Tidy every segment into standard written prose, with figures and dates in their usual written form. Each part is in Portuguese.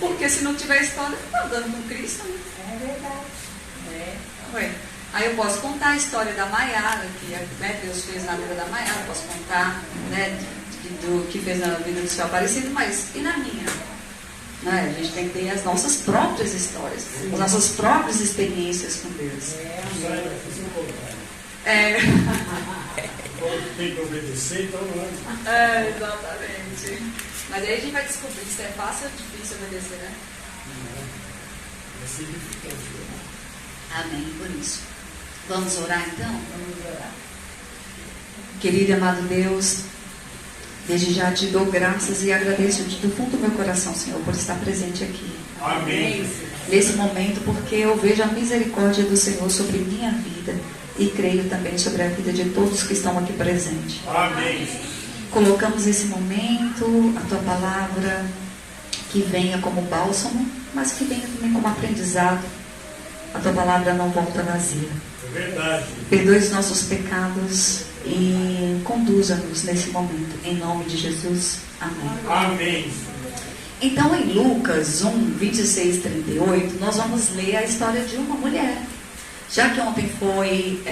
Porque se não tiver história, não está andando com Cristo, né? É verdade. Ué. Aí eu posso contar a história da Maiara, que né, Deus fez na vida da Maiara, posso contar, né, do que fez na vida do seu Aparecido, mas e na minha? Né? A gente tem que ter as nossas próprias histórias, as nossas próprias experiências com Deus. Tem que obedecer, então não é. Exatamente. Mas aí a gente vai descobrir se é fácil ou difícil obedecer, né? É significante. Amém, por isso. Vamos orar então? Vamos orar. Querido e amado Deus, desde já te dou graças e agradeço do fundo do meu coração, Senhor, por estar presente aqui. Amém. Nesse momento, porque eu vejo a misericórdia do Senhor sobre minha vida e creio também sobre a vida de todos que estão aqui presentes. Amém. Colocamos esse momento, a tua palavra, que venha como bálsamo, mas que venha também como aprendizado. A tua palavra não volta vazia. É verdade. Perdoe os nossos pecados e conduza-nos nesse momento. Em nome de Jesus. Amém. Amém. Então, em Lucas 1, 26, 38, nós vamos ler a história de uma mulher. Já que ontem foi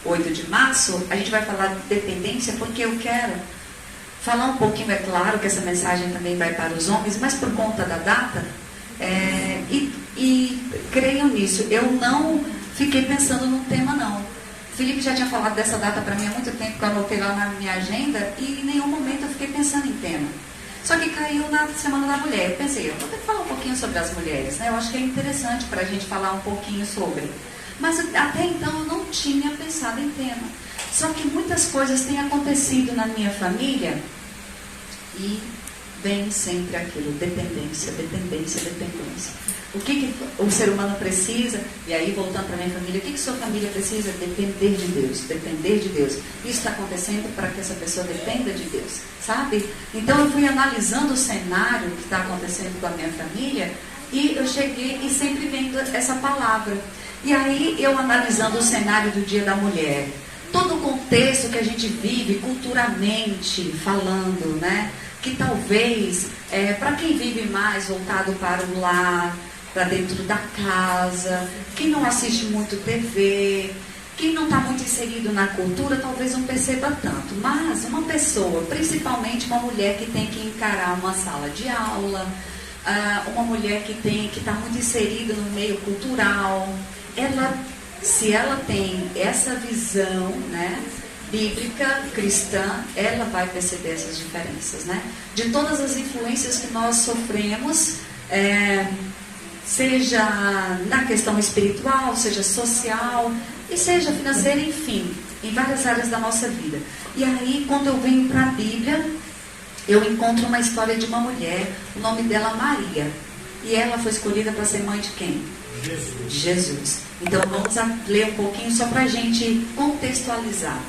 8 de março, a gente vai falar de dependência, porque eu quero falar um pouquinho, é claro que essa mensagem também vai para os homens, mas por conta da data, e creiam nisso, eu não fiquei pensando no tema não. Felipe já tinha falado dessa data para mim há muito tempo, que eu anotei lá na minha agenda, e em nenhum momento eu fiquei pensando em tema. Só que caiu na Semana da Mulher. Eu pensei, eu vou ter que falar um pouquinho sobre as mulheres, né? Eu acho que é interessante para a gente falar um pouquinho sobre. Mas até então eu não tinha pensado em tema. Só que muitas coisas têm acontecido na minha família e vem sempre aquilo, dependência, dependência, dependência. O que o ser humano precisa? E aí, voltando para a minha família, o que sua família precisa? Depender de Deus, depender de Deus. Isso está acontecendo para que essa pessoa dependa de Deus, sabe? Então eu fui analisando o cenário que está acontecendo com a minha família e eu cheguei e sempre vendo essa palavra. E aí eu analisando o cenário do Dia da Mulher, todo o contexto que a gente vive culturalmente falando, né? Que talvez, para quem vive mais voltado para o lar, para dentro da casa, quem não assiste muito TV, quem não está muito inserido na cultura, talvez não perceba tanto. Mas uma pessoa, principalmente uma mulher que tem que encarar uma sala de aula, uma mulher que está muito inserida no meio cultural, se ela tem essa visão, né, bíblica, cristã, ela vai perceber essas diferenças, né? De todas as influências que nós sofremos, seja na questão espiritual, seja social, e seja financeira, enfim, em várias áreas da nossa vida. E aí, quando eu venho para a Bíblia, eu encontro uma história de uma mulher, o nome dela Maria, e ela foi escolhida para ser mãe de quem? Jesus. Jesus. Então, vamos ler um pouquinho só para a gente contextualizar.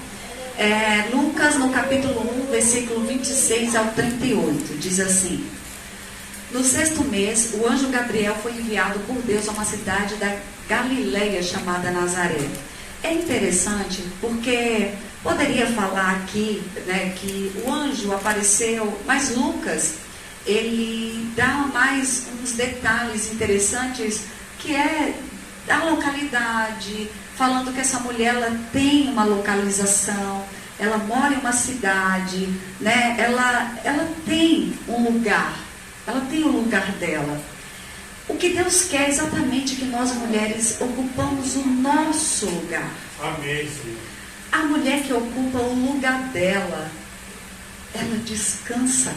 Lucas, no capítulo 1, versículo 26 ao 38, diz assim: no 6º mês, o anjo Gabriel foi enviado por Deus a uma cidade da Galileia chamada Nazaré. É interessante porque poderia falar aqui, né, que o anjo apareceu, mas Lucas, ele dá mais uns detalhes interessantes, que é da localidade, falando que essa mulher ela tem uma localização, ela mora em uma cidade, né? Ela tem um lugar, ela tem o lugar dela. O que Deus quer é exatamente que nós mulheres ocupamos o nosso lugar. Amém, Senhor. A mulher que ocupa o lugar dela, ela descansa.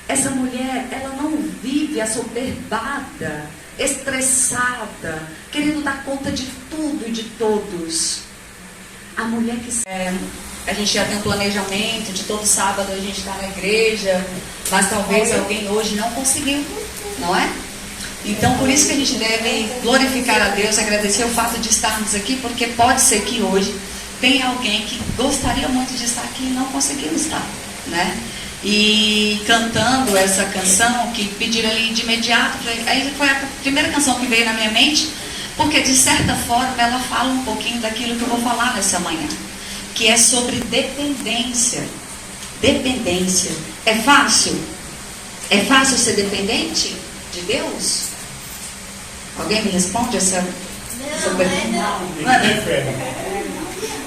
Essa mulher, ela não vive assoberbada, estressada, querendo dar conta de tudo e de todos. A mulher que... a gente já tem um planejamento de todo sábado a gente estar na igreja, mas talvez alguém hoje não conseguiu, não é? Então, por isso que a gente deve glorificar a Deus, agradecer o fato de estarmos aqui, porque pode ser que hoje tenha alguém que gostaria muito de estar aqui e não conseguiu estar, né? E cantando essa canção, que pediram ali de imediato, aí foi a primeira canção que veio na minha mente, porque de certa forma ela fala um pouquinho daquilo que eu vou falar nessa manhã, que é sobre dependência. Dependência. É fácil? É fácil ser dependente? de Deus? Alguém me responde essa pergunta? Ninguém tem fé.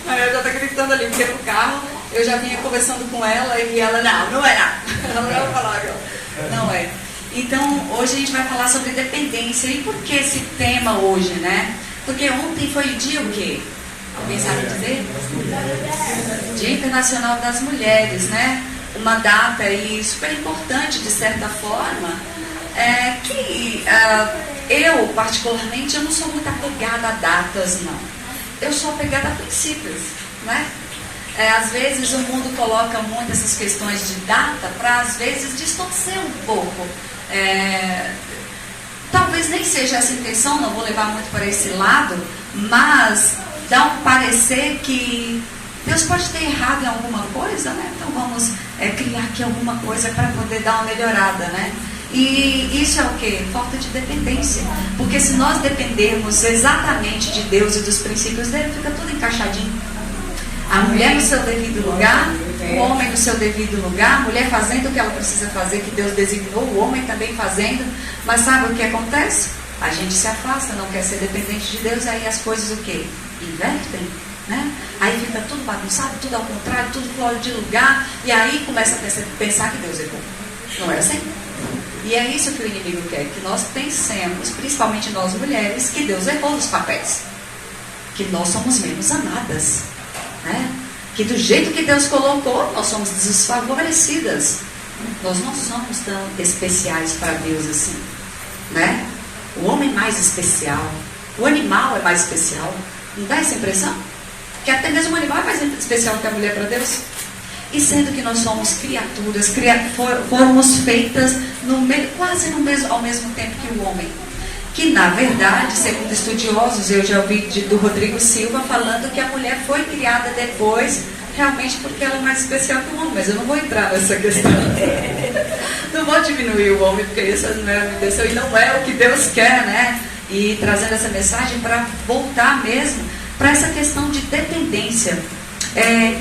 Eu já estou gritando ali, porque no carro eu já vinha conversando com ela e ela, não é nada. Ela não vai falar agora. Não é. Então, hoje a gente vai falar sobre dependência. E por que esse tema hoje, né? Porque ontem foi o dia o quê? Alguém sabe dizer? Dia Internacional das Mulheres, né? Uma data aí super importante, de certa forma, eu, particularmente, eu não sou muito apegada a datas, não. Eu sou apegada a princípios, né? Às vezes o mundo coloca muito essas questões de data para, às vezes, distorcer um pouco. Talvez nem seja essa a intenção, não vou levar muito para esse lado, mas dá um parecer que Deus pode ter errado em alguma coisa, né? Então vamos criar aqui alguma coisa para poder dar uma melhorada, né? E isso é o quê? Falta de dependência. Porque se nós dependermos exatamente de Deus e dos princípios dele, fica tudo encaixadinho. A mulher no seu devido lugar, o homem no seu devido lugar, a mulher fazendo o que ela precisa fazer, que Deus designou, o homem também fazendo. Mas sabe o que acontece? A gente se afasta, não quer ser dependente de Deus, aí as coisas o quê? Invertem, né? Aí fica tudo bagunçado, tudo ao contrário, tudo fora de lugar, e aí começa a pensar que Deus errou. Não é assim? E é isso que o inimigo quer, que nós pensemos, principalmente nós mulheres, que Deus errou nos papéis. Que nós somos menos amadas. Né? Que do jeito que Deus colocou, nós somos desfavorecidas. Nós não somos tão especiais para Deus assim. Né? O homem é mais especial. O animal é mais especial. Não dá essa impressão? Que até mesmo o animal é mais especial que a mulher para Deus. E sendo que nós somos criaturas, fomos feitas quase ao mesmo tempo que o homem. Que na verdade, segundo estudiosos, eu já ouvi do Rodrigo Silva falando que a mulher foi criada depois, realmente porque ela é mais especial que o homem. Mas eu não vou entrar nessa questão. Não vou diminuir o homem, porque isso não é a intenção e não é o que Deus quer, né? E trazendo essa mensagem para voltar mesmo para essa questão de dependência.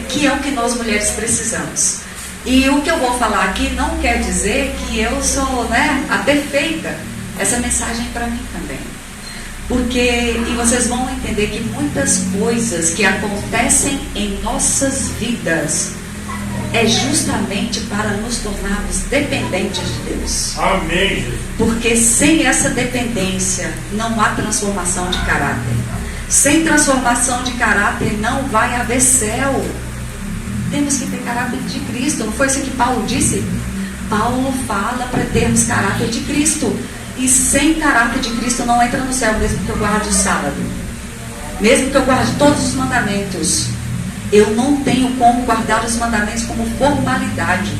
Que é o que nós mulheres precisamos. E o que eu vou falar aqui não quer dizer que eu sou, né, a perfeita. Essa mensagem é para mim também. E vocês vão entender que muitas coisas que acontecem em nossas vidas é justamente para nos tornarmos dependentes de Deus. Amém. Porque sem essa dependência não há transformação de caráter. Sem transformação de caráter não vai haver céu. Temos que ter caráter de Cristo. Não foi isso que Paulo disse? Paulo fala para termos caráter de Cristo. E sem caráter de Cristo não entra no céu, mesmo que eu guarde o sábado. Mesmo que eu guarde todos os mandamentos. Eu não tenho como guardar os mandamentos como formalidade.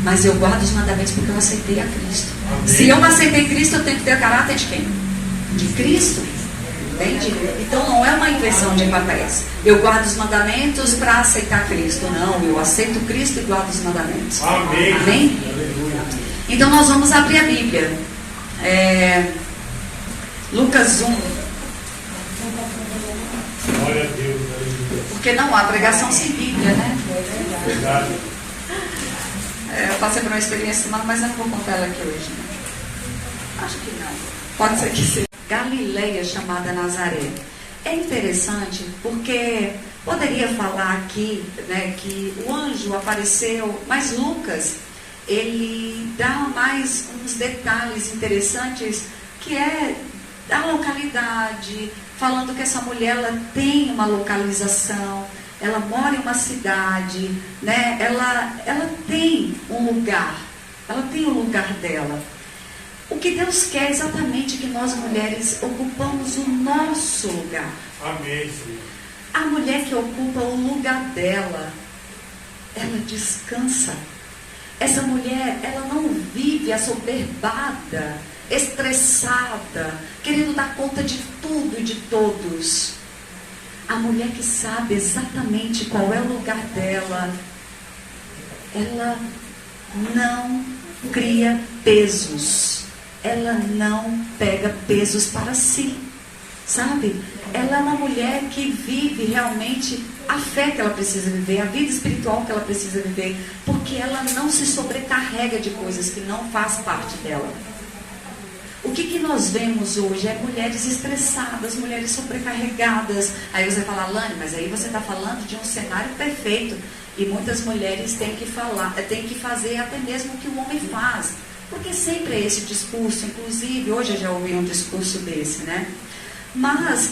Mas eu guardo os mandamentos porque eu aceitei a Cristo. Amém. Se eu aceitei Cristo, eu tenho que ter caráter de quem? De Cristo. Entende? Então não é uma inversão de papéis. Eu guardo os mandamentos para aceitar Cristo. Não, eu aceito Cristo e guardo os mandamentos. Amém. Amém? Então nós vamos abrir a Bíblia. Lucas 1. Glória a Deus. Porque não há pregação sem Bíblia, né? Verdade. Eu passei por uma experiência semana, mas eu não vou contar ela aqui hoje. Né? Acho que não. Pode ser que seja. Galileia, chamada Nazaré. É interessante porque poderia falar aqui, né, que o anjo apareceu, mas Lucas, ele dá mais uns detalhes interessantes, que é da localidade, falando que essa mulher ela tem uma localização, ela mora em uma cidade, né, ela tem um lugar, ela tem o lugar dela. O que Deus quer é exatamente que nós mulheres ocupamos o nosso lugar. Amém, Senhor. A mulher que ocupa o lugar dela, ela descansa. Essa mulher, ela não vive assoberbada, estressada, querendo dar conta de tudo e de todos. A mulher que sabe exatamente qual é o lugar dela, ela não cria pesos. Ela não pega pesos para si, sabe? Ela é uma mulher que vive realmente a fé que ela precisa viver, a vida espiritual que ela precisa viver, porque ela não se sobrecarrega de coisas que não faz parte dela. O que nós vemos hoje é mulheres estressadas, mulheres sobrecarregadas. Aí você fala, Lani, mas aí você está falando de um cenário perfeito. E muitas mulheres têm que fazer até mesmo o que o homem faz. Porque sempre é esse discurso, inclusive, hoje eu já ouvi um discurso desse, né? Mas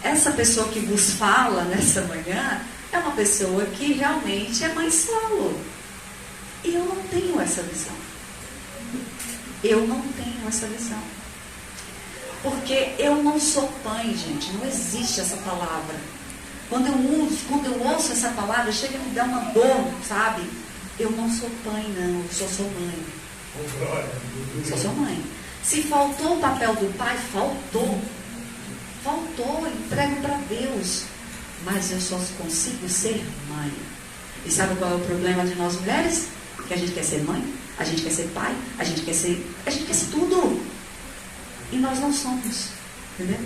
essa pessoa que vos fala nessa manhã é uma pessoa que realmente é mãe solo. E eu não tenho essa visão. Eu não tenho essa visão. Porque eu não sou mãe, gente. Não existe essa palavra. Quando eu ouço essa palavra, chega a me dar uma dor, sabe? Eu não sou mãe, não. Eu sou mãe. Sou sua mãe. Se faltou o papel do pai, faltou. Faltou, entrego para Deus. Mas eu só consigo ser mãe. E sabe qual é o problema de nós mulheres? Que a gente quer ser mãe, a gente quer ser pai, a gente quer ser tudo. E nós não somos. Entendeu?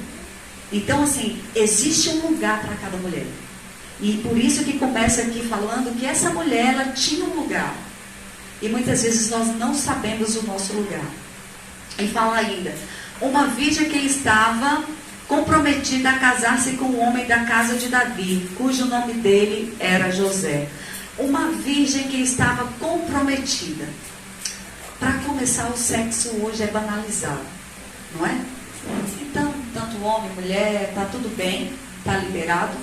Então, assim, existe um lugar para cada mulher. E por isso que começa aqui falando que essa mulher, ela tinha um lugar. E muitas vezes nós não sabemos o nosso lugar. E fala ainda, uma virgem que estava comprometida a casar-se com um homem da casa de Davi, cujo nome dele era José. Uma virgem que estava comprometida. Para começar, o sexo hoje é banalizado, não é? Então, tanto homem, mulher, está tudo bem, está liberado.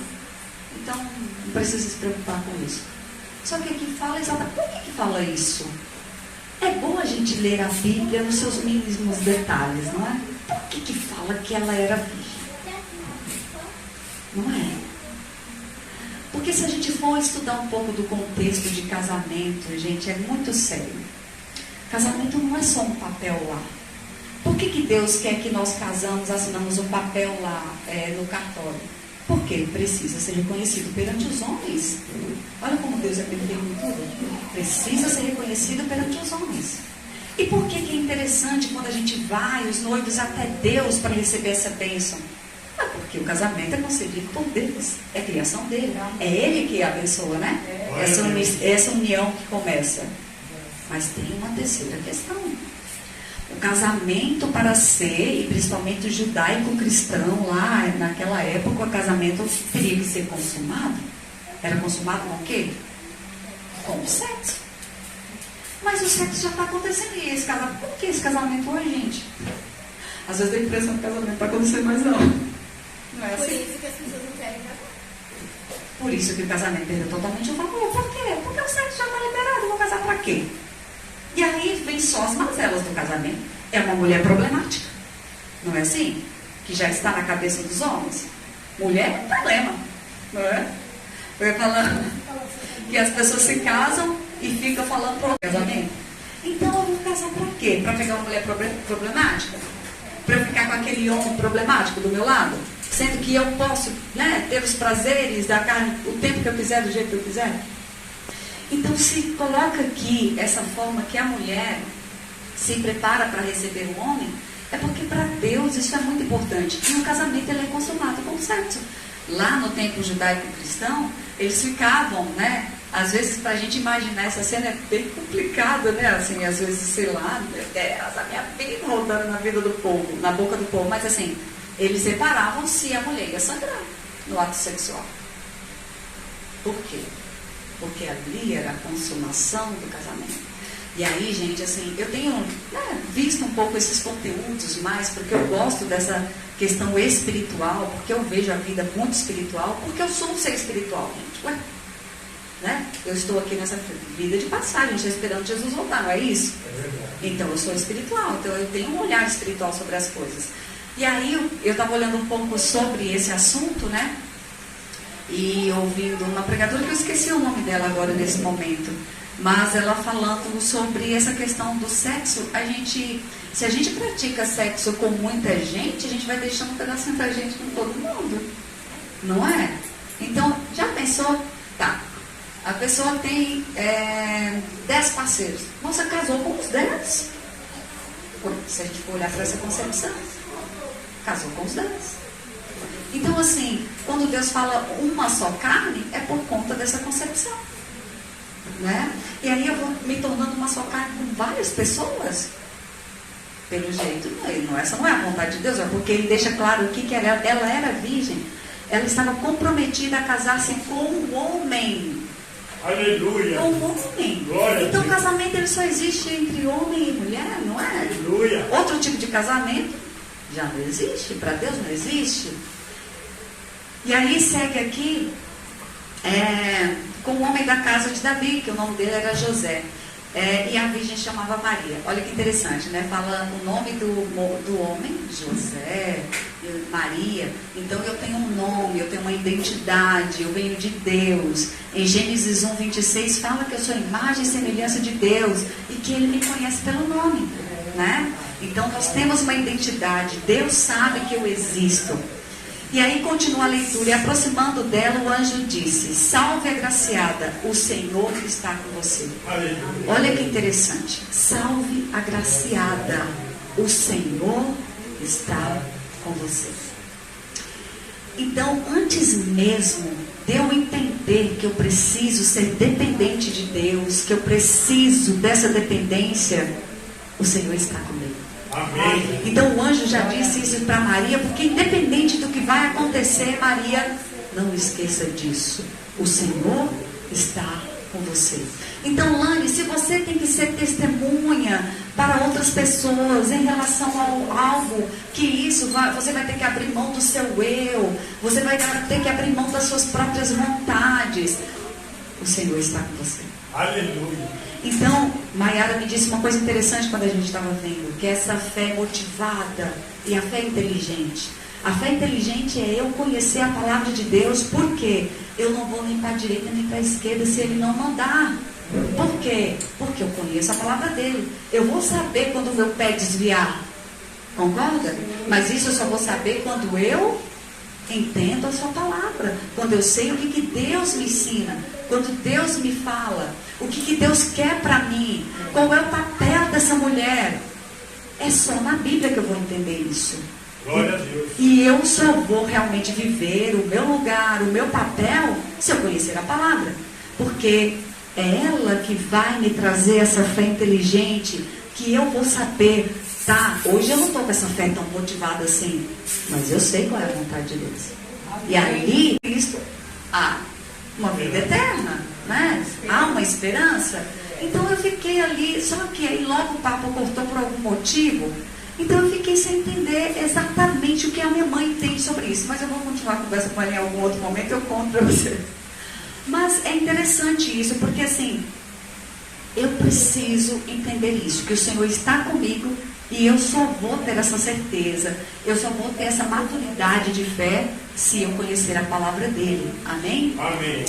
Então, não precisa se preocupar com isso. Só que aqui fala exatamente, por que fala isso? É bom a gente ler a Bíblia nos seus mínimos detalhes, não é? Por que fala que ela era virgem? Não é? Porque se a gente for estudar um pouco do contexto de casamento, gente, é muito sério. Casamento não é só um papel lá. Por que Deus quer que nós casamos, assinamos um papel lá no cartório? Porque precisa ser reconhecido perante os homens. Olha como Deus é perfeito em tudo. Precisa ser reconhecido perante os homens. E por que é interessante quando a gente vai, os noivos, até Deus para receber essa bênção? É porque o casamento é concedido por Deus. É criação dele. É Ele que abençoa, né? Essa união que começa. Mas tem uma terceira questão. O casamento para ser, e principalmente o judaico-cristão lá, naquela época, o casamento teria que ser consumado. Era consumado com o quê? Com o sexo. Mas o sexo já está acontecendo. E esse casamento, por que esse casamento hoje, gente? Às vezes dá a impressão que o casamento está acontecendo, mas não. Não é assim? Por isso que as pessoas não querem casar. Por isso que o casamento perdeu totalmente o valor. Por quê? Porque o sexo já está liberado. Vou casar para quê? E aí vem só as mazelas do casamento. É uma mulher problemática. Não é assim? Que já está na cabeça dos homens. Mulher é um problema. Não é? Eu ia falando que as pessoas se casam e ficam falando pro casamento. Então eu vou casar para quê? Para pegar uma mulher problemática? Para eu ficar com aquele homem problemático do meu lado? Sendo que eu posso, né, ter os prazeres da carne o tempo que eu quiser, do jeito que eu quiser? Então se coloca aqui essa forma que a mulher se prepara para receber o homem, é porque para Deus isso é muito importante. E o casamento ele é consumado com sexo. Lá no tempo judaico-cristão, eles ficavam, né? Às vezes para a gente imaginar essa cena é bem complicada, né? Assim, às vezes, sei lá, meu Deus, a minha vida rodando na vida do povo, na boca do povo. Mas assim, eles separavam se a mulher ia sangrar no ato sexual. Por quê? Porque ali era a consumação do casamento. E aí, gente, assim, eu tenho visto um pouco esses conteúdos mais, porque eu gosto dessa questão espiritual, porque eu vejo a vida muito espiritual, porque eu sou um ser espiritual, gente. Ué, né? Eu estou aqui nessa vida de passagem, estou esperando Jesus voltar, não é isso? É verdade. Então, eu sou espiritual, então eu tenho um olhar espiritual sobre as coisas. E aí, eu estava olhando um pouco sobre esse assunto, né? E ouvindo uma pregadora, que eu esqueci o nome dela agora nesse momento, mas ela falando sobre essa questão do sexo. Se a gente pratica sexo com muita gente, a gente vai deixando um pedacinho da gente com todo mundo, não é? Então, já pensou? Tá, a pessoa tem 10 parceiros, você casou com os 10? Se a gente for olhar para essa concepção, casou com os 10. Então, assim, quando Deus fala uma só carne, é por conta dessa concepção, né? E aí eu vou me tornando uma só carne com várias pessoas. pelo jeito, não, essa não é a vontade de Deus, é porque ele deixa claro aqui que ela era virgem. Ela estava comprometida a casar-se com um homem. Aleluia. Com um homem. Glória então a o Deus. casamento ele só existe entre homem e mulher, não é? Aleluia. Outro tipo de casamento já não existe, para Deus não existe. E aí segue aqui com o homem da casa de Davi, que o nome dele era José. E a virgem chamava Maria. Olha que interessante, né? Fala o nome do homem, José, Maria. Então eu tenho um nome, eu tenho uma identidade, eu venho de Deus. Em Gênesis 1:26 fala que eu sou a imagem e semelhança de Deus e que Ele me conhece pelo nome, né? Então nós temos uma identidade. Deus sabe que eu existo. E aí continua a leitura, e aproximando dela, o anjo disse: salve agraciada, o Senhor está com você. Aleluia. Olha que interessante. Salve agraciada, o Senhor está com você. Então, antes mesmo de eu entender que eu preciso ser dependente de Deus, que eu preciso dessa dependência, o Senhor está comigo. Amém. Então o anjo já disse isso para Maria, porque independente do que vai acontecer, Maria, não esqueça disso. O Senhor está com você. Então, Lani, se você tem que ser testemunha para outras pessoas em relação ao algo, que isso, você vai ter que abrir mão do seu eu, você vai ter que abrir mão das suas próprias vontades. O Senhor está com você. Aleluia. Então, Maiara me disse uma coisa interessante quando a gente estava vendo, que é essa fé motivada e a fé inteligente. A fé inteligente é eu conhecer a palavra de Deus, porque eu não vou nem para a direita nem para a esquerda se Ele não mandar. Por quê? Porque eu conheço a palavra dele. Eu vou saber quando o meu pé desviar. Concorda? Mas isso eu só vou saber quando eu entendo a sua palavra, quando eu sei o que Deus me ensina, quando Deus me fala, o que Deus quer para mim, qual é o papel dessa mulher. É só na Bíblia que eu vou entender isso. Glória a Deus. E eu só vou realmente viver o meu lugar, o meu papel, se eu conhecer a palavra, porque é ela que vai me trazer essa fé inteligente, que eu vou saber. Tá, hoje eu não estou com essa fé tão motivada assim, mas eu sei qual é a vontade de Deus. E aí, Cristo, há uma vida eterna, né? Há uma esperança. Então eu fiquei ali, só que aí logo o papo cortou por algum motivo. Então eu fiquei sem entender exatamente o que a minha mãe entende sobre isso. Mas eu vou continuar a conversa com ela em algum outro momento, eu conto para vocês. Mas é interessante isso, porque assim, eu preciso entender isso, que o Senhor está comigo. E eu só vou ter essa certeza, eu só vou ter essa maturidade de fé se eu conhecer a palavra dele. Amém? Amém.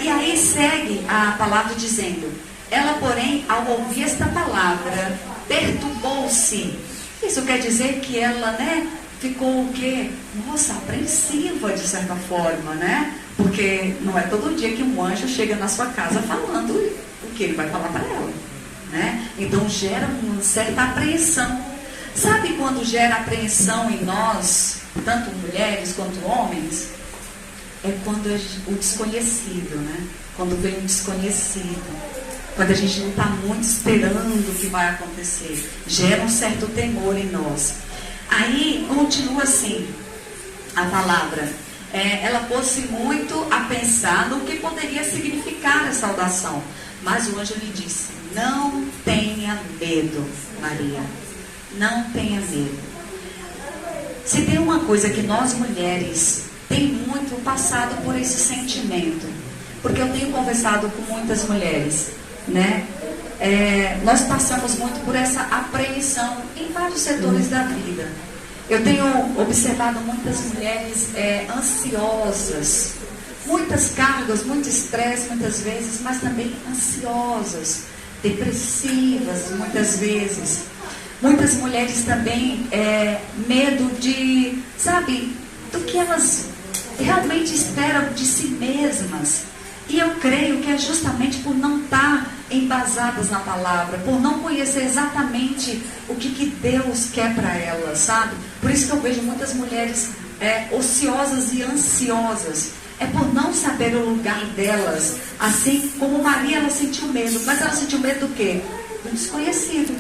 E aí segue a palavra dizendo: ela, porém, ao ouvir esta palavra, perturbou-se. Isso quer dizer que ela, né, ficou o quê? Nossa, apreensiva de certa forma, né? Porque não é todo dia que um anjo chega na sua casa falando o que ele vai falar para ela. Né? Então gera uma certa apreensão. Sabe quando gera apreensão em nós, tanto mulheres quanto homens? É quando o desconhecido, né? Quando vem um desconhecido, quando a gente não está muito esperando o que vai acontecer, gera um certo temor em nós. Aí continua assim a palavra. Ela pôs-se muito a pensar no que poderia significar essa saudação, mas o anjo lhe disse: não tenha medo, Maria. Não tenha medo. Se tem uma coisa que nós mulheres tem muito passado por esse sentimento, porque eu tenho conversado com muitas mulheres, né? Nós passamos muito por essa apreensão em vários setores da vida. Eu tenho observado muitas mulheres ansiosas, muitas cargas, muito estresse muitas vezes, mas também ansiosas, depressivas muitas vezes. Muitas mulheres também medo de, sabe, do que elas realmente esperam de si mesmas. E eu creio que é justamente por não estar embasadas na palavra, por não conhecer exatamente o que Deus quer para elas, sabe? Por isso que eu vejo muitas mulheres ociosas e ansiosas. É por não saber o lugar delas. Assim como Maria, ela sentiu medo. Mas ela sentiu medo do quê? Do desconhecido.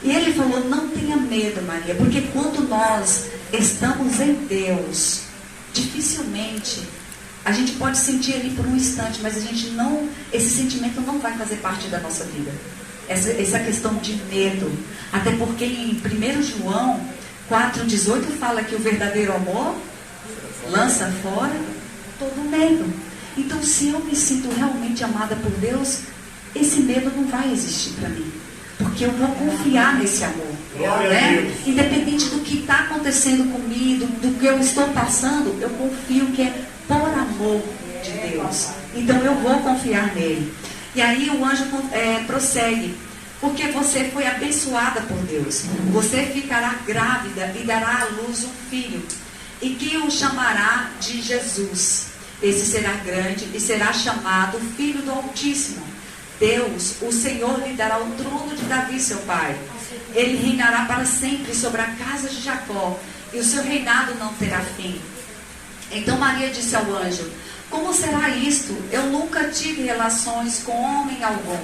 E ele falou, não tenha medo, Maria, porque quando nós estamos em Deus, dificilmente a gente pode sentir ali por um instante, mas a gente não, esse sentimento não vai fazer parte da nossa vida. Essa questão de medo. Até porque em 1 João 4,18 fala que o verdadeiro amor lança fora todo medo. Então, se eu me sinto realmente amada por Deus, esse medo não vai existir para mim. Porque eu vou confiar nesse amor. Né? Independente do que está acontecendo comigo, do que eu estou passando, eu confio que é por amor de Deus. Então eu vou confiar nele. E aí o anjo prossegue. Porque você foi abençoada por Deus. Você ficará grávida e dará à luz um filho. E que o chamará de Jesus. Esse será grande e será chamado Filho do Altíssimo. Deus, o Senhor, lhe dará o trono de Davi, seu pai. Ele reinará para sempre sobre a casa de Jacó, e o seu reinado não terá fim. Então Maria disse ao anjo, como será isto? Eu nunca tive relações com homem algum.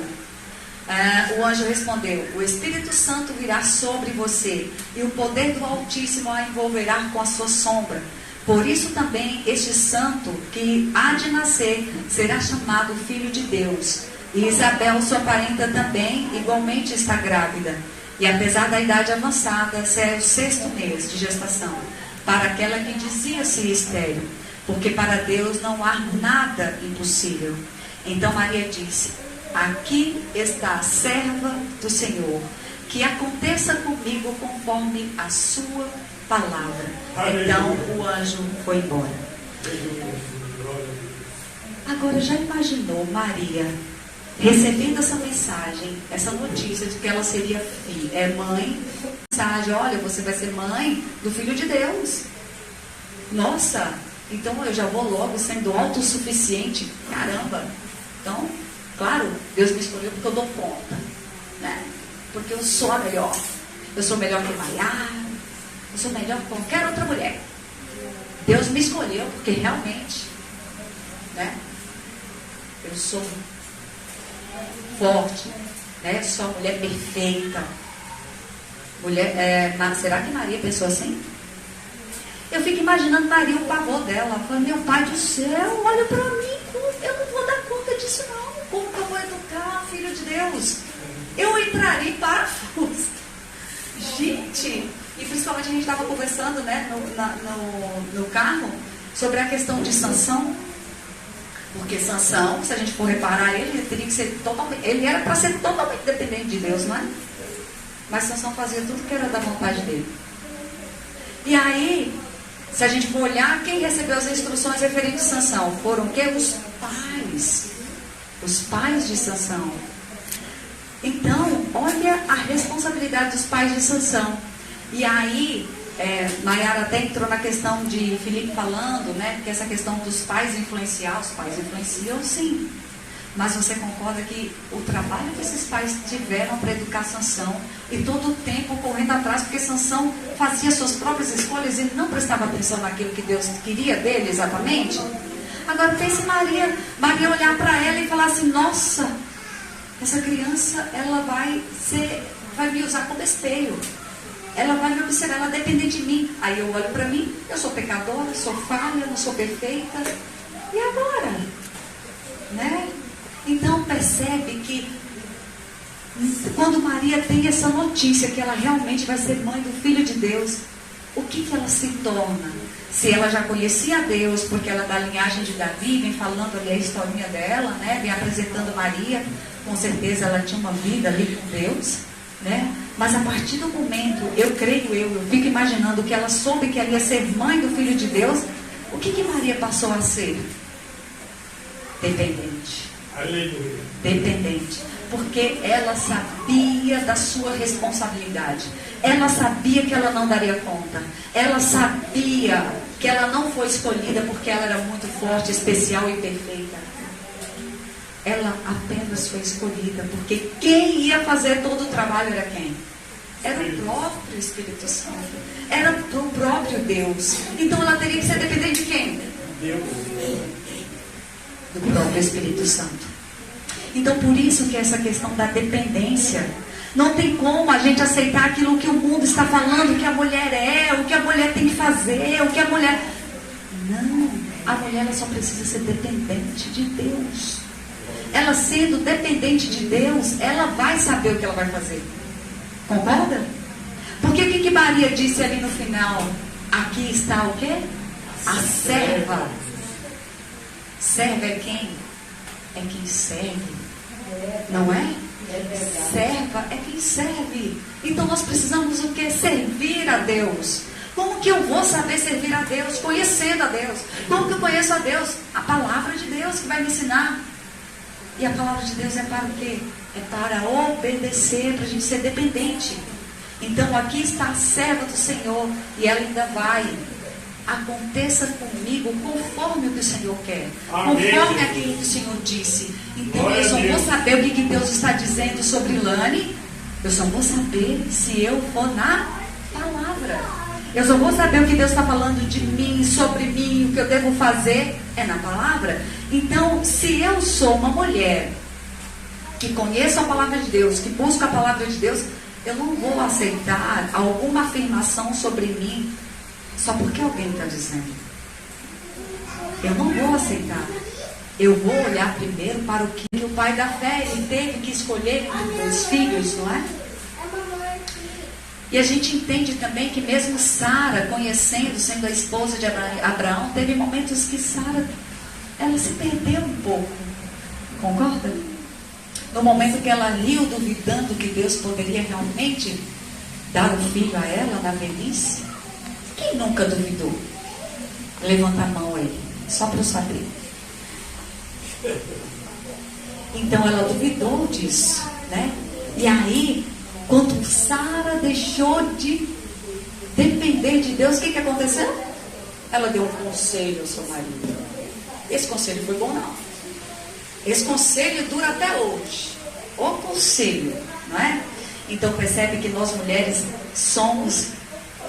O anjo respondeu, o Espírito Santo virá sobre você, e o poder do Altíssimo a envolverá com a sua sombra. Por isso também este santo que há de nascer será chamado Filho de Deus. E Isabel, sua parenta, também igualmente está grávida. E apesar da idade avançada, é o 6º mês de gestação, para aquela que dizia-se estéril, porque para Deus não há nada impossível. Então Maria disse, aqui está a serva do Senhor, que aconteça comigo conforme a sua palavra. Então o anjo foi embora. Agora, já imaginou Maria recebendo essa mensagem, essa notícia de que ela seria mãe, mensagem, olha, você vai ser mãe do Filho de Deus. Nossa, então eu já vou logo sendo autossuficiente. Caramba. Então, claro, Deus me escolheu porque eu dou conta, né? Porque eu sou a melhor. Eu sou melhor que Maria, eu sou melhor que qualquer outra mulher. Deus me escolheu porque realmente, né? Eu sou forte, né? Sou uma mulher perfeita. Será que Maria pensou assim? Eu fico imaginando Maria, o pavor dela. Falando, meu pai do céu, olha para mim, eu não vou dar conta disso não. Como que eu vou educar filho de Deus? Eu entraria em parafuso. Gente, e principalmente a gente estava conversando, né, no carro, sobre a questão de Sansão. Porque Sansão, se a gente for reparar, ele teria que ser totalmente, ele era para ser totalmente dependente de Deus, não é? Mas Sansão fazia tudo que era da vontade dele. E aí, se a gente for olhar, quem recebeu as instruções referentes a Sansão? Foram o quê? Os pais. Os pais de Sansão. Então, olha a responsabilidade dos pais de Sansão. E aí, Nayara até entrou na questão de Felipe falando, né? Que essa questão dos pais influenciar, os pais influenciam sim. Mas você concorda que o trabalho que esses pais tiveram para educar Sansão e todo o tempo correndo atrás, porque Sansão fazia suas próprias escolhas e não prestava atenção naquilo que Deus queria dele exatamente? Agora pense Maria olhar para ela e falar assim, nossa, essa criança ela vai me usar como espelho. Ela vai me observar, ela depende de mim. Aí eu olho para mim, eu sou pecadora, sou falha, não sou perfeita. E agora? Né? Então percebe que quando Maria tem essa notícia que ela realmente vai ser mãe do Filho de Deus, o que ela se torna? Se ela já conhecia Deus, porque ela é da linhagem de Davi, vem falando ali a historinha dela, né? Vem apresentando Maria, com certeza ela tinha uma vida ali com Deus, né? Mas a partir do momento, eu fico imaginando que ela soube que ela ia ser mãe do Filho de Deus, o que Maria passou a ser? Dependente. Aleluia. Dependente. Porque ela sabia da sua responsabilidade. Ela sabia que ela não daria conta. Ela sabia que ela não foi escolhida porque ela era muito forte, especial e perfeita. Ela apenas foi escolhida porque quem ia fazer todo o trabalho era quem? Era o próprio Espírito Santo. Era o próprio Deus. Então ela teria que ser dependente de quem? Deus. Do próprio Espírito Santo. Então por isso que essa questão da dependência, Não tem como a gente aceitar aquilo que o mundo está falando, que a mulher é, o que a mulher tem que fazer, o que a mulher... Não, a mulher ela só precisa ser dependente de Deus. Ela sendo dependente de Deus, ela vai saber o que ela vai fazer. Concorda? Porque o que Maria disse ali no final? Aqui está o quê? A serva. Serva é quem? É quem serve. Não é? Serva é quem serve. Então nós precisamos o quê? Servir a Deus. Como que eu vou saber servir a Deus? Conhecendo a Deus. Como que eu conheço a Deus? A palavra de Deus que vai me ensinar. E a palavra de Deus é para o quê? É para obedecer, para a gente ser dependente. Então aqui está a serva do Senhor. E ela ainda vai. Aconteça comigo conforme o que o Senhor quer. Amém. Conforme aquilo que o Senhor disse. Então eu só vou saber o que Deus está dizendo sobre Lani. Eu só vou saber se eu for na palavra. Eu só vou saber o que Deus está falando de mim, sobre mim, o que eu devo fazer é na palavra. Então, se eu sou uma mulher que conheço a palavra de Deus, que busco a palavra de Deus, eu não vou aceitar alguma afirmação sobre mim só porque alguém está dizendo. Eu não vou aceitar. Eu vou olhar primeiro para o que o pai da fé ele teve que escolher entre os filhos, não é? E a gente entende também que mesmo Sara, conhecendo, sendo a esposa de Abraão, teve momentos que Sara, ela se perdeu um pouco. Concorda? No momento que ela riu, duvidando que Deus poderia realmente dar o filho a ela na velhice. Quem nunca duvidou? Levanta a mão aí, só para eu saber. Então ela duvidou disso, né? E aí, quando Sara deixou de depender de Deus, o que aconteceu? Ela deu um conselho ao seu marido. Esse conselho foi bom, não. Esse conselho dura até hoje. O conselho, não é? Então percebe que nós mulheres somos,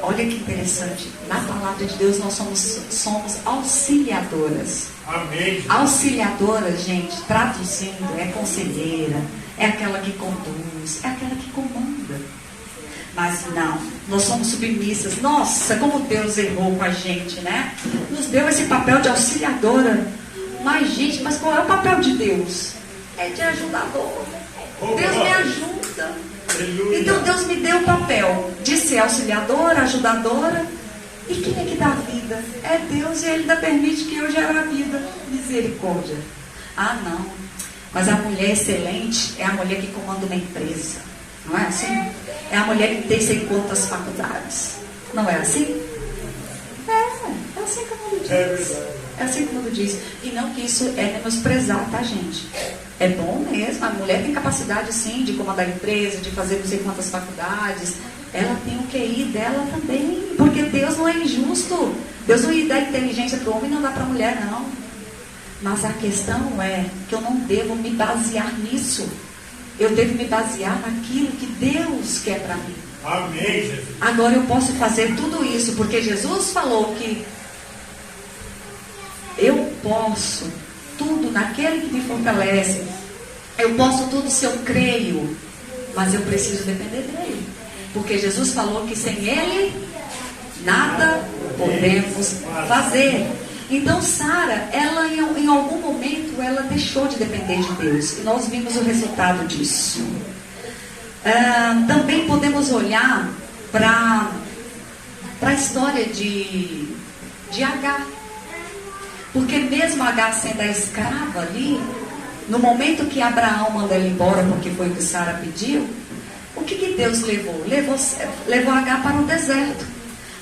olha que interessante, na palavra de Deus nós somos auxiliadoras. Amém. Auxiliadora, gente, traduzindo, é conselheira, é aquela que conduz, é aquela que comanda. Mas não, nós somos submissas. Nossa, como Deus errou com a gente, né? Nos deu esse papel de auxiliadora. Mas, gente, mas qual é o papel de Deus? É de ajudador. Deus me ajuda. Então Deus me deu o papel de ser auxiliadora, ajudadora. E quem é que dá a vida? É Deus, e Ele ainda permite que eu gere a vida. Misericórdia. Ah, não. Mas a mulher excelente é a mulher que comanda uma empresa. Não é assim? É a mulher que tem sei quantas faculdades. Não é assim? É assim que o mundo diz. É verdade. É assim que o mundo diz. E não que isso é menosprezar, tá, gente? É bom mesmo. A mulher tem capacidade, sim, de comandar a empresa, de fazer não sei quantas faculdades. Ela tem o QI dela também. Porque Deus não é injusto. Deus não ia dar inteligência para o homem e não dá para a mulher, não. Mas a questão é que eu não devo me basear nisso. Eu devo me basear naquilo que Deus quer para mim. Amém, Jesus. Agora eu posso fazer tudo isso, porque Jesus falou que eu posso tudo naquele que me fortalece. Eu posso tudo se eu creio, mas eu preciso depender dele. Porque Jesus falou que sem ele nada podemos fazer. Então Sara, ela em algum momento ela deixou de depender de Deus. E nós vimos o resultado disso. Também podemos olhar para a história de Agar. Porque mesmo Agar sendo a escrava ali, no momento que Abraão manda ela embora, porque foi o que Sara pediu, o que Deus levou? Levou Agar para o deserto.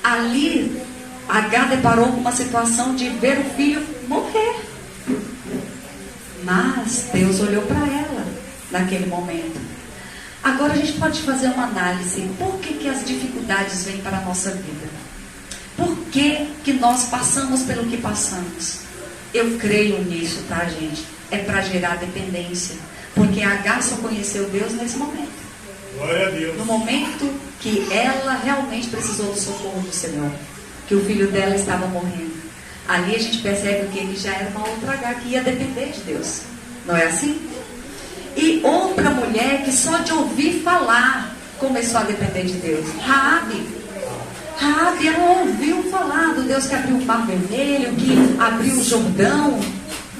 Ali, Agar deparou com uma situação de ver o filho morrer. Mas Deus olhou para ela naquele momento. Agora a gente pode fazer uma análise. Por que as dificuldades vêm para a nossa vida? Por que nós passamos pelo que passamos? Eu creio nisso, tá, gente? É para gerar dependência. Porque Agar só conheceu Deus nesse momento. Glória a Deus. No momento que ela realmente precisou do socorro do Senhor. Que o filho dela estava morrendo. Ali a gente percebe que ele já era uma outra Agar que ia depender de Deus. Não é assim? E outra mulher que só de ouvir falar começou a depender de Deus. Raabe, ela ouviu falar do Deus que abriu o Mar Vermelho, que abriu o Jordão.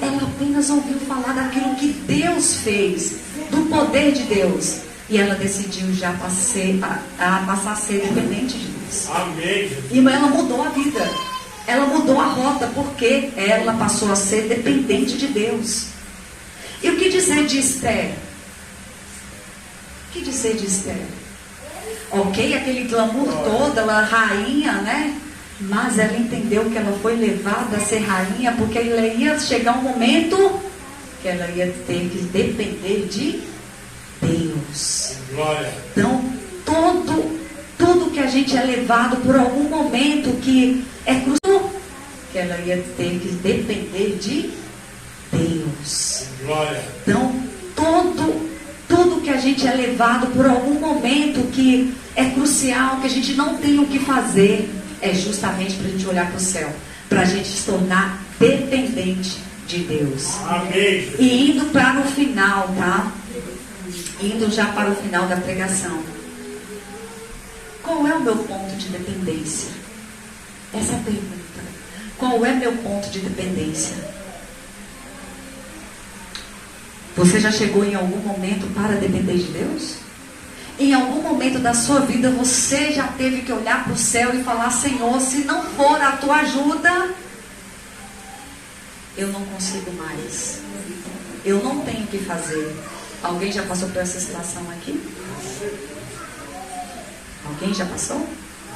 Ela apenas ouviu falar daquilo que Deus fez, do poder de Deus. E ela decidiu já passar a ser dependente de Deus. Amém. E ela mudou a vida. Ela mudou a rota, porque ela passou a ser dependente de Deus. E o que dizer de Esther? O que dizer de Esther? Ok, aquele glamour todo, ela rainha, né? Mas ela entendeu que ela foi levada a ser rainha, porque ela ia chegar um momento que ela ia ter que depender de Deus. Glória. Então, tudo que a gente é levado por algum momento que é crucial, que ela ia ter que depender de Deus. Glória. Então, tudo que a gente é levado por algum momento que é crucial, que a gente não tem o que fazer, é justamente para a gente olhar para o céu, para a gente se tornar dependente de Deus. Amém. E indo para o final, tá? Indo já para o final da pregação. Qual é o meu ponto de dependência? Essa é a pergunta. Qual é meu ponto de dependência? Você já chegou em algum momento para depender de Deus? Em algum momento da sua vida você já teve que olhar para o céu e falar: Senhor, se não for a tua ajuda, eu não consigo mais. Eu não tenho o que fazer. Alguém já passou por essa situação aqui? Alguém já passou?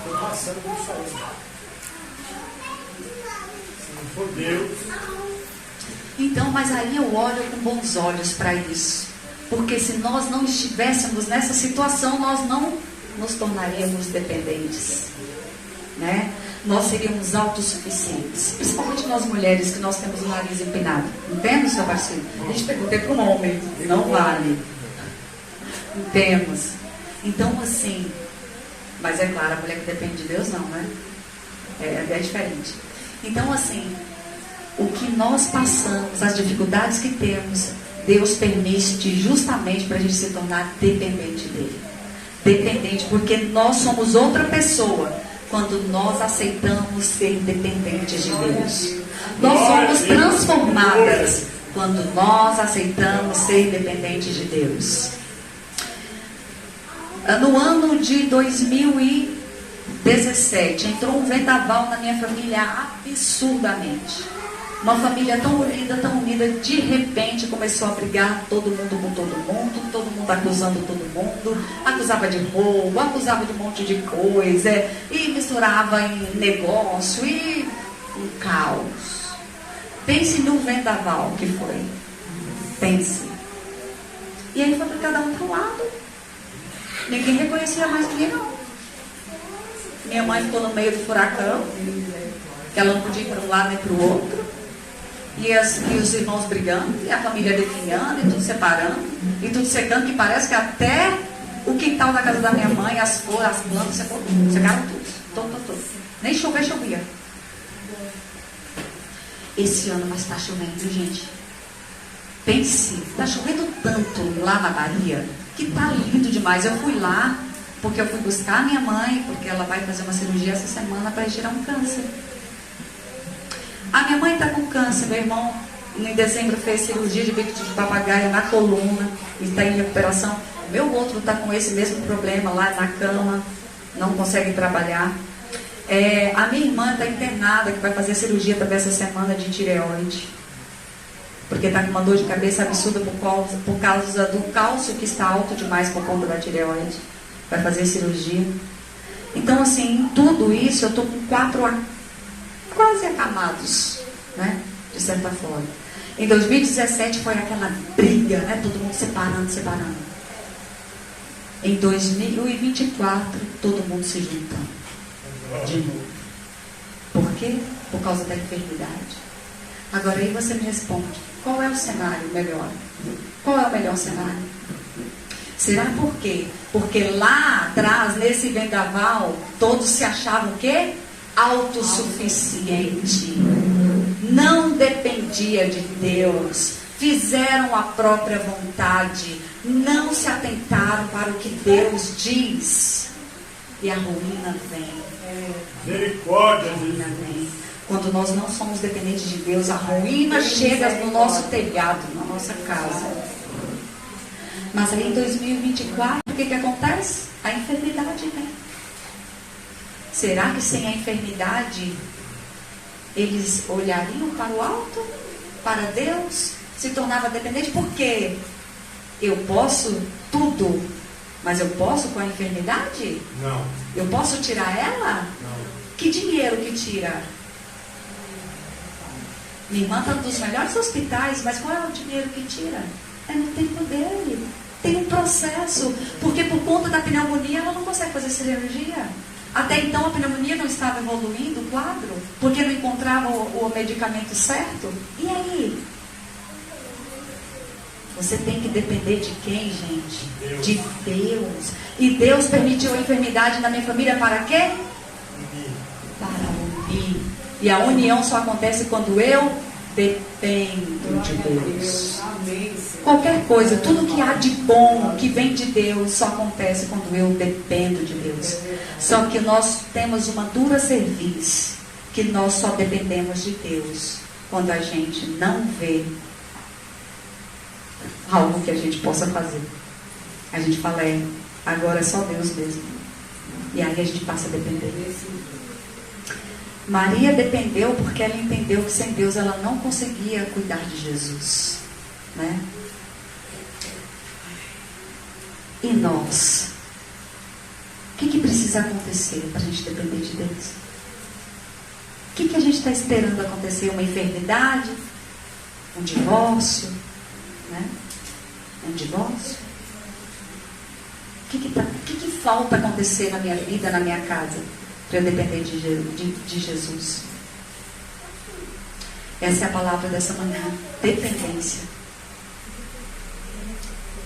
Estou passando por isso aí. Se não for Deus. Então, mas aí eu olho com bons olhos para isso. Porque se nós não estivéssemos nessa situação, nós não nos tornaríamos dependentes, né? Nós seríamos autossuficientes. Principalmente nós mulheres, que nós temos o nariz empinado. Entende, seu Marcinho? A gente pergunta para um homem, não vale. Temos. Então, assim, mas é claro, a mulher que depende de Deus não, né? É diferente. Então, assim, o que nós passamos, as dificuldades que temos, Deus permite justamente para a gente se tornar dependente dele. Dependente, porque nós somos outra pessoa quando nós aceitamos ser dependentes de Deus. Nós somos transformadas quando nós aceitamos ser dependentes de Deus. No ano de 2017, entrou um vendaval na minha família absurdamente. Uma família tão unida, de repente começou a brigar, todo mundo com todo mundo acusando todo mundo, acusava de roubo, acusava de um monte de coisa, e misturava em negócio, e um caos. Pense no vendaval que foi. Pense. E aí foi para cada um para um lado. Ninguém reconhecia mais ninguém, não. Minha mãe ficou no meio do furacão, que ela não podia ir para um lado nem para o outro. E os irmãos brigando, e a família definhando, e tudo separando, e tudo secando, que parece que até o quintal da casa da minha mãe, as flores, as plantas, secaram tudo. Nem chover, chovia. Esse ano, mas está chovendo, gente. Pense, está chovendo tanto lá na Bahia, que está lindo demais. Eu fui lá, porque eu fui buscar a minha mãe, porque ela vai fazer uma cirurgia essa semana para retirar um câncer. A minha mãe está com câncer, meu irmão em dezembro fez cirurgia de bico de papagaio na coluna e está em recuperação. Meu outro está com esse mesmo problema lá na cama, não consegue trabalhar. A minha irmã está internada, que vai fazer cirurgia também essa semana de tireoide, porque está com uma dor de cabeça absurda por causa do cálcio que está alto demais por conta da tireoide. Vai fazer cirurgia. Então, assim, em tudo isso, eu estou com 4 quase acamados, né? De certa forma. Em 2017 foi aquela briga, né? Todo mundo separando. Em 2024, todo mundo se juntando de novo. Por quê? Por causa da enfermidade. Agora aí você me responde, qual é o cenário melhor? Qual é o melhor cenário? Será por quê? Porque lá atrás, nesse vendaval, todos se achavam o quê? Autossuficiente, não dependia de Deus, fizeram a própria vontade, não se atentaram para o que Deus diz. E a ruína vem. Misericórdia, A ruína Jesus. vem. Quando nós não somos dependentes de Deus, a ruína chega no nosso telhado, na nossa casa. Mas aí em 2024, o que acontece? A enfermidade vem. Será que sem a enfermidade eles olhariam para o alto? Para Deus? Se tornava dependente? Por quê? Eu posso tudo, mas eu posso com a enfermidade? Não, Eu posso tirar ela? não. Que dinheiro que tira? Minha irmã está num dos melhores hospitais, mas qual é o dinheiro que tira? É no tempo dele. Tem um processo, porque por conta da pneumonia ela não consegue fazer cirurgia. Até então a pneumonia não estava evoluindo o quadro, porque não encontrava o medicamento certo. E aí? Você tem que depender de quem, gente? Deus. De Deus. E Deus permitiu a enfermidade na minha família para quê? Para unir. E a união só acontece quando eu dependo de Deus. Qualquer coisa, tudo que há de bom, que vem de Deus, só acontece quando eu dependo de Deus. Só que nós temos uma dura cerviz, que nós só dependemos de Deus quando a gente não vê algo que a gente possa fazer. A gente fala, agora é só Deus mesmo. E aí a gente passa a depender. Maria dependeu porque ela entendeu que sem Deus ela não conseguia cuidar de Jesus, né? E nós? O que precisa acontecer para a gente depender de Deus? O que a gente está esperando acontecer? Uma enfermidade? Um divórcio? Né? Um divórcio? O que falta acontecer na minha vida, na minha casa, para eu depender de Jesus? Essa é a palavra dessa manhã. Dependência.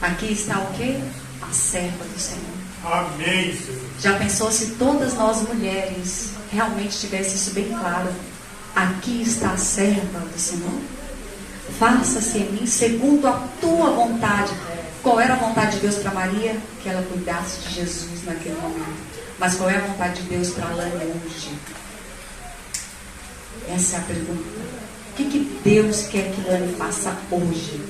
Aqui está o quê? A serva do Senhor. Amém, Senhor. Já pensou se todas nós mulheres realmente tivesse isso bem claro? Aqui está a serva do Senhor. Faça-se em mim segundo a tua vontade. Qual era a vontade de Deus para Maria? Que ela cuidasse de Jesus naquele momento. Mas qual é a vontade de Deus para Alane hoje? Essa é a pergunta. O que Deus quer que Alane faça hoje?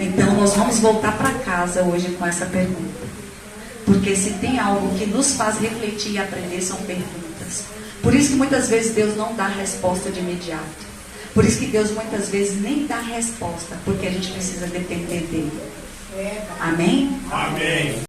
Então nós vamos voltar para casa hoje com essa pergunta. Porque se tem algo que nos faz refletir e aprender, são perguntas. Por isso que muitas vezes Deus não dá resposta de imediato. Por isso que Deus muitas vezes nem dá resposta, porque a gente precisa depender dele. Amém? Amém.